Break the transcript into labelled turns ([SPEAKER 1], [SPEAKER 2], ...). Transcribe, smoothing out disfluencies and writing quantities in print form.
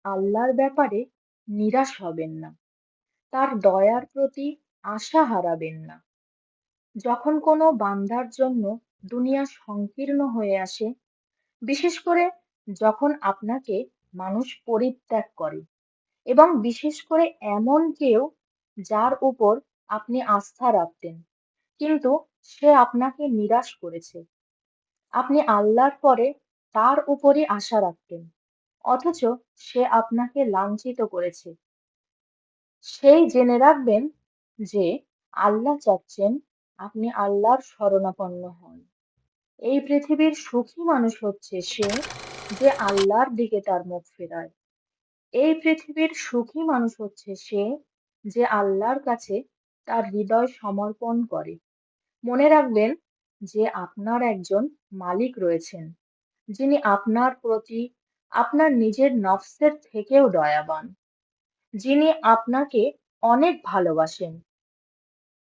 [SPEAKER 1] আল্লাহর ব্যাপারে নিরাশ হবেন না। তার দয়ার প্রতি আশা হারাবেন না। যখন কোনো বান্দার জন্য দুনিয়া সংকীর্ণ হয়ে আসে, বিশেষ করে যখন আপনাকে মানুষ পরিত্যাগ করে এবং বিশেষ করে এমন কেউ যার উপর আপনি আস্থা রাখতেন, কিন্তু সে আপনাকে নিরাশ করেছে। আপনি আল্লাহর পরে তার উপরই আশা রাখতেন, অথচ সে আপনাকে লাঞ্ছিত করেছে। সেই জেনে রাখবেন যে আল্লাহ চাচ্ছেন আপনি আল্লাহর শরণাপন্ন হন। এই পৃথিবীর সুখী মানুষ হচ্ছে সে যে আল্লাহর দিকে তার মুখ ফেরায়। এই পৃথিবীর সুখী মানুষ হচ্ছে সে যে আল্লাহর কাছে তার হৃদয় সমর্পণ করে। মনে রাখবেন যে আপনার একজন মালিক রয়েছেন, যিনি আপনার প্রতি আপনার নিজের নফসের থেকেও দয়াবান, যিনি আপনাকে অনেক ভালোবাসেন